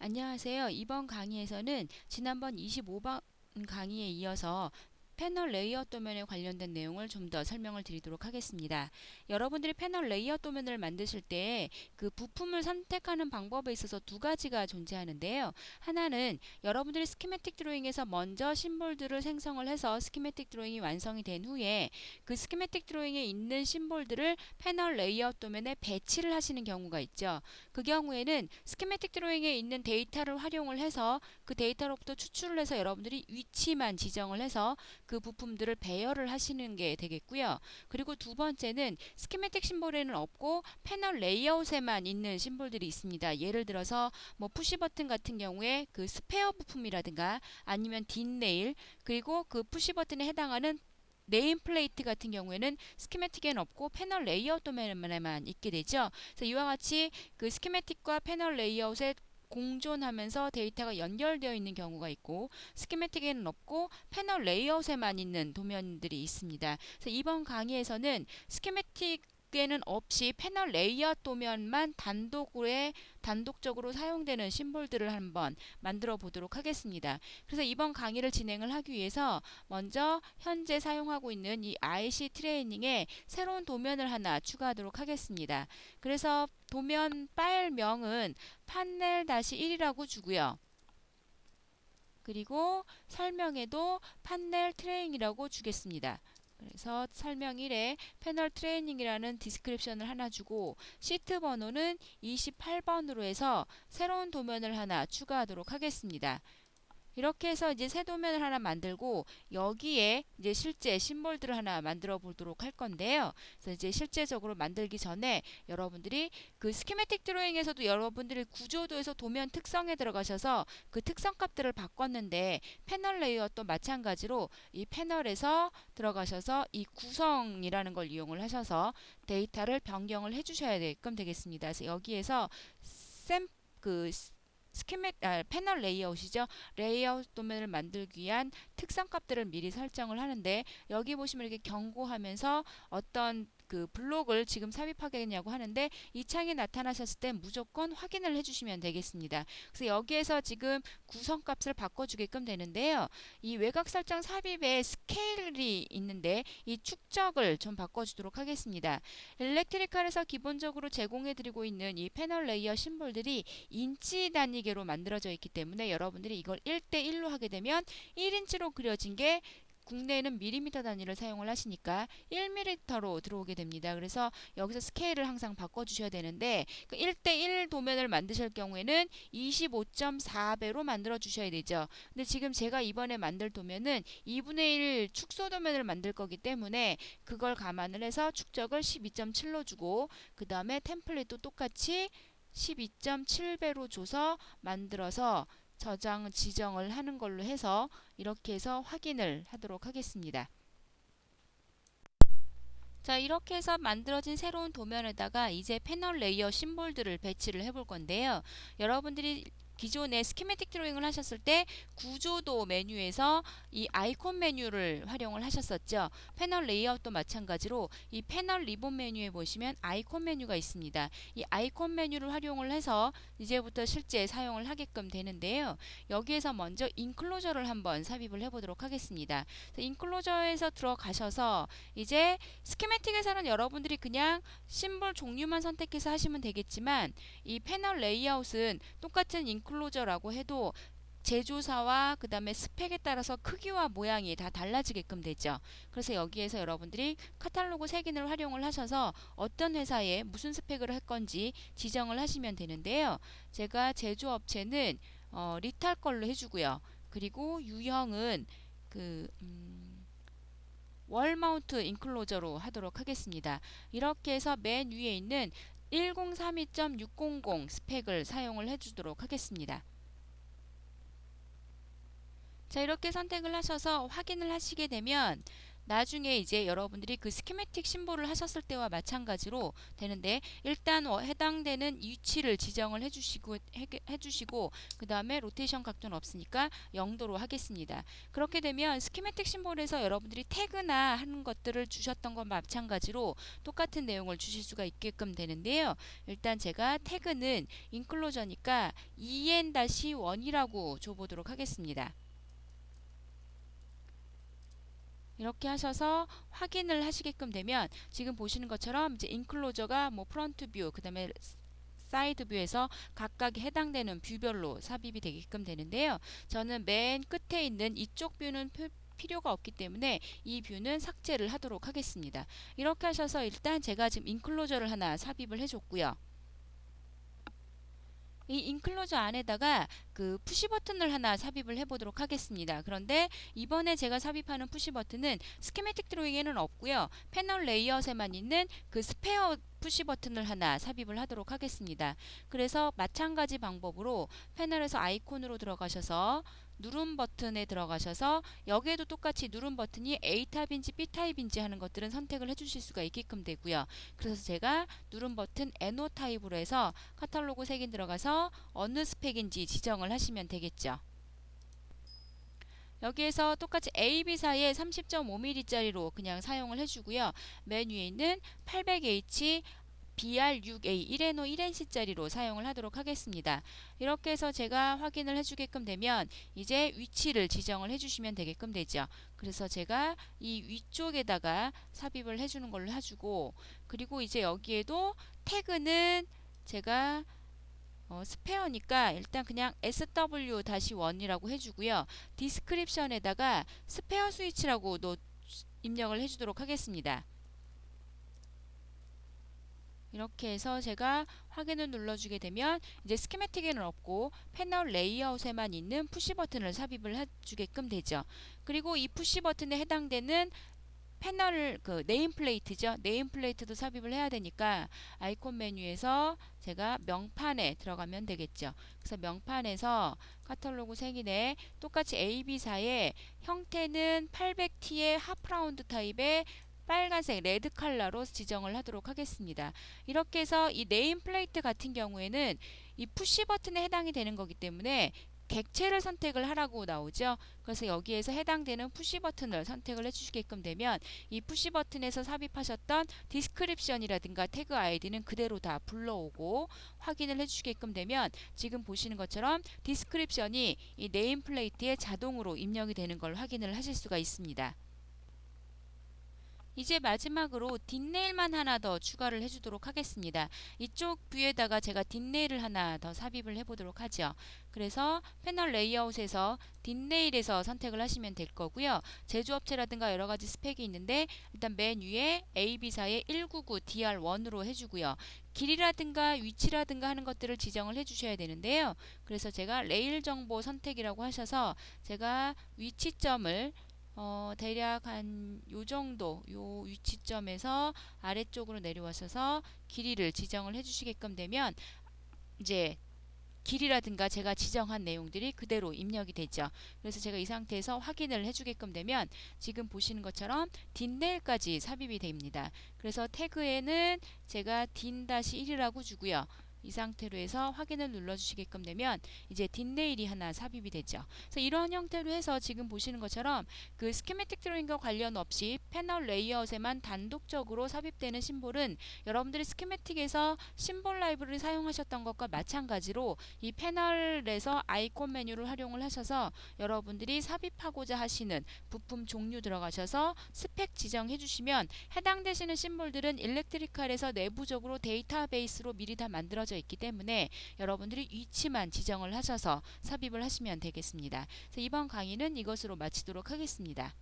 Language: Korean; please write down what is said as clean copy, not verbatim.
안녕하세요. 이번 강의에서는 지난번 25번 강의에 이어서 패널 레이아웃 도면에 관련된 내용을 좀 더 설명을 드리도록 하겠습니다. 여러분들이 패널 레이아웃 도면을 만드실 때 그 부품을 선택하는 방법에 있어서 두 가지가 존재하는데요. 하나는 여러분들이 스키매틱 드로잉에서 먼저 심볼들을 생성을 해서 스키매틱 드로잉이 완성이 된 후에 그 스키매틱 드로잉에 있는 심볼들을 패널 레이아웃 도면에 배치를 하시는 경우가 있죠. 그 경우에는 스키매틱 드로잉에 있는 데이터를 활용을 해서 그 데이터로부터 추출을 해서 여러분들이 위치만 지정을 해서 그 부품들을 배열을 하시는 게 되겠고요. 그리고 두 번째는 스키매틱 심볼에는 없고 패널 레이아웃에만 있는 심볼들이 있습니다. 예를 들어서 뭐 푸시 버튼 같은 경우에 그 스페어 부품이라든가 아니면 뒷레일 그리고 그 푸시 버튼에 해당하는 네임 플레이트 같은 경우에는 스키매틱에는 없고 패널 레이아웃 도면에만 있게 되죠. 그래서 이와 같이 그 스키매틱과 패널 레이아웃에 공존하면서 데이터가 연결되어 있는 경우가 있고 스키매틱에는 없고 패널 레이아웃에만 있는 도면들이 있습니다. 그래서 이번 강의에서는 스키매틱에는 없이 패널 레이아웃 도면만 단독적으로 사용되는 심볼들을 한번 만들어 보도록 하겠습니다. 그래서 이번 강의를 진행을 하기 위해서 먼저 현재 사용하고 있는 이 IC 트레이닝에 새로운 도면을 하나 추가하도록 하겠습니다. 그래서 도면 파일명은 판넬-1이라고 주고요. 그리고 설명에도 판넬 트레이닝이라고 주겠습니다. 그래서 설명 1에 패널 트레이닝이라는 디스크립션을 하나 주고 시트 번호는 28번으로 해서 새로운 도면을 하나 추가하도록 하겠습니다. 이렇게 해서 이제 새 도면을 하나 만들고 여기에 이제 실제 심볼들을 하나 만들어 보도록 할 건데요. 그래서 이제 실제적으로 만들기 전에 여러분들이 그 스키매틱 드로잉에서도 여러분들이 구조도에서 도면 특성에 들어가셔서 그 특성 값들을 바꿨는데 패널 레이아웃도 마찬가지로 이 패널에서 들어가셔서 이 구성이라는 걸 이용을 하셔서 데이터를 변경을 해 주셔야 되겠습니다. 그래서 여기에서 그 패널 레이아웃이죠. 레이아웃 도면을 만들기 위한 특성 값들을 미리 설정을 하는데 여기 보시면 이렇게 경고하면서 어떤 그 블록을 지금 삽입하겠냐고 하는데 이 창이 나타나셨을 때 무조건 확인을 해주시면 되겠습니다. 그래서 여기에서 지금 구성값을 바꿔주게끔 되는데요. 이 외곽 설정 삽입에 스케일이 있는데 이 축적을 좀 바꿔주도록 하겠습니다. 일렉트리칼에서 기본적으로 제공해드리고 있는 이 패널 레이어 심볼들이 인치 단위계로 만들어져 있기 때문에 여러분들이 이걸 1대1로 하게 되면 1인치로 그려진 게 국내에는 밀리미터 단위를 사용을 하시니까 1mm로 들어오게 됩니다. 그래서 여기서 스케일을 항상 바꿔주셔야 되는데 그 1대1 도면을 만드실 경우에는 25.4배로 만들어 주셔야 되죠. 근데 지금 제가 이번에 만들 도면은 2분의 1 축소 도면을 만들 거기 때문에 그걸 감안을 해서 축적을 12.7로 주고 그 다음에 템플릿도 똑같이 12.7배로 줘서 만들어서 지정을 하는 걸로 해서 이렇게 해서 확인을 하도록 하겠습니다. 자, 이렇게 해서 만들어진 새로운 도면에다가 이제 패널 레이어 심볼들을 배치를 해볼 건데요. 여러분들이 기존에 스키매틱 드로잉을 하셨을 때 구조도 메뉴에서 이 아이콘 메뉴를 활용을 하셨었죠. 패널 레이아웃도 마찬가지로 이 패널 리본 메뉴에 보시면 아이콘 메뉴가 있습니다. 이 아이콘 메뉴를 활용을 해서 이제부터 실제 사용을 하게끔 되는데요. 여기에서 먼저 인클로저를 한번 삽입을 해보도록 하겠습니다. 인클로저에서 들어가셔서 이제 스키매틱에서는 여러분들이 그냥 심볼 종류만 선택해서 하시면 되겠지만 이 패널 레이아웃은 똑같은 인클로저라고 해도 제조사와 그 다음에 스펙에 따라서 크기와 모양이 다 달라지게끔 되죠. 그래서 여기에서 여러분들이 카탈로그 색인을 활용을 하셔서 어떤 회사에 무슨 스펙을 할 건지 지정을 하시면 되는데요. 제가 제조업체는 리탈 걸로 해주고요. 그리고 유형은 그 월마운트 인클로저로 하도록 하겠습니다. 이렇게 해서 맨 위에 있는 1032.600 스펙을 사용을 해주도록 하겠습니다. 자, 이렇게 선택을 하셔서 확인을 하시게 되면 나중에 이제 여러분들이 그 스키매틱 심볼을 하셨을 때와 마찬가지로 되는데, 일단 해당되는 위치를 지정을 해주시고 그 다음에 로테이션 각도는 없으니까 0도로 하겠습니다. 그렇게 되면 스키매틱 심볼에서 여러분들이 태그나 하는 것들을 주셨던 것과 마찬가지로 똑같은 내용을 주실 수가 있게끔 되는데요. 일단 제가 태그는 인클로저니까 en-1이라고 줘보도록 하겠습니다. 이렇게 하셔서 확인을 하시게끔 되면 지금 보시는 것처럼 이제 인클로저가 뭐 프론트 뷰, 그 다음에 사이드 뷰에서 각각 해당되는 뷰별로 삽입이 되게끔 되는데요. 저는 맨 끝에 있는 이쪽 뷰는 필요가 없기 때문에 이 뷰는 삭제를 하도록 하겠습니다. 이렇게 하셔서 일단 제가 지금 인클로저를 하나 삽입을 해줬고요. 이 인클로저 안에다가 그 푸시 버튼을 하나 삽입을 해보도록 하겠습니다. 그런데 이번에 제가 삽입하는 푸시 버튼은 스키매틱 드로잉에는 없고요. 패널 레이아웃에만 있는 그 스페어 푸시 버튼을 하나 삽입을 하도록 하겠습니다. 그래서 마찬가지 방법으로 패널에서 아이콘으로 들어가셔서 누름 버튼에 들어가셔서 여기에도 똑같이 누름 버튼이 A타입인지 B타입인지 하는 것들은 선택을 해주실 수가 있게끔 되고요. 그래서 제가 누름 버튼 NO 타입으로 해서 카탈로그 색인 들어가서 어느 스펙인지 지정을 하시면 되겠죠. 여기에서 똑같이 AB 사이에 30.5mm짜리로 그냥 사용을 해주고요. 맨 위에 있는 800H BR6A 1NO 1NC짜리로 사용을 하도록 하겠습니다. 이렇게 해서 제가 확인을 해주게끔 되면 이제 위치를 지정을 해주시면 되게끔 되죠. 그래서 제가 이 위쪽에다가 삽입을 해주는 걸로 해주고, 그리고 이제 여기에도 태그는 제가 스페어니까 일단 그냥 SW-1이라고 해주고요. 디스크립션에다가 스페어 스위치라고 입력을 해주도록 하겠습니다. 이렇게 해서 제가 확인을 눌러주게 되면 이제 스키매틱에는 없고 패널 레이아웃에만 있는 푸시 버튼을 삽입을 해주게끔 되죠. 그리고 이 푸시 버튼에 해당되는 패널 그 네임플레이트죠. 네임플레이트도 삽입을 해야 되니까 아이콘 메뉴에서 제가 명판에 들어가면 되겠죠. 그래서 명판에서 카탈로그 색인에 똑같이 AB사의 형태는 800T의 하프라운드 타입의 빨간색 레드 컬러로 지정을 하도록 하겠습니다. 이렇게 해서 이 네임 플레이트 같은 경우에는 이 푸시 버튼에 해당이 되는 거기 때문에 객체를 선택을 하라고 나오죠. 그래서 여기에서 해당되는 푸시 버튼을 선택을 해주시게끔 되면 이 푸시 버튼에서 삽입하셨던 디스크립션이라든가 태그 아이디는 그대로 다 불러오고, 확인을 해주시게끔 되면 지금 보시는 것처럼 디스크립션이 이 네임 플레이트에 자동으로 입력이 되는 걸 확인을 하실 수가 있습니다. 이제 마지막으로 뒷네일만 하나 더 추가를 해주도록 하겠습니다. 이쪽 뷰에다가 제가 뒷네일을 하나 더 삽입을 해보도록 하죠. 그래서 패널 레이아웃에서 뒷네일에서 선택을 하시면 될 거고요. 제조업체라든가 여러가지 스펙이 있는데 일단 맨 위에 AB사의 199DR1으로 해주고요. 길이라든가 위치라든가 하는 것들을 지정을 해주셔야 되는데요. 그래서 제가 레일 정보 선택이라고 하셔서 제가 위치점을 대략 한 요 정도 요 위치점에서 아래쪽으로 내려와셔서 길이를 지정을 해주시게끔 되면 이제 길이라든가 제가 지정한 내용들이 그대로 입력이 되죠. 그래서 제가 이 상태에서 확인을 해주게끔 되면 지금 보시는 것처럼 뒷네일까지 삽입이 됩니다. 그래서 태그에는 제가 딘-1이라고 주고요. 이 상태로 해서 확인을 눌러주시게끔 되면 이제 뒷네일이 하나 삽입이 되죠. 그래서 이러한 형태로 해서 지금 보시는 것처럼 그 스키매틱 드로잉과 관련 없이 패널 레이아웃에만 단독적으로 삽입되는 심볼은 여러분들이 스키매틱에서 심볼 라이브러리 사용하셨던 것과 마찬가지로 이 패널에서 아이콘 메뉴를 활용을 하셔서 여러분들이 삽입하고자 하시는 부품 종류 들어가셔서 스펙 지정해 주시면 해당되시는 심볼들은 일렉트리칼에서 내부적으로 데이터베이스로 미리 다 만들어져 있기 때문에 여러분들이 위치만 지정을 하셔서 삽입을 하시면 되겠습니다. 그래서 이번 강의는 이것으로 마치도록 하겠습니다.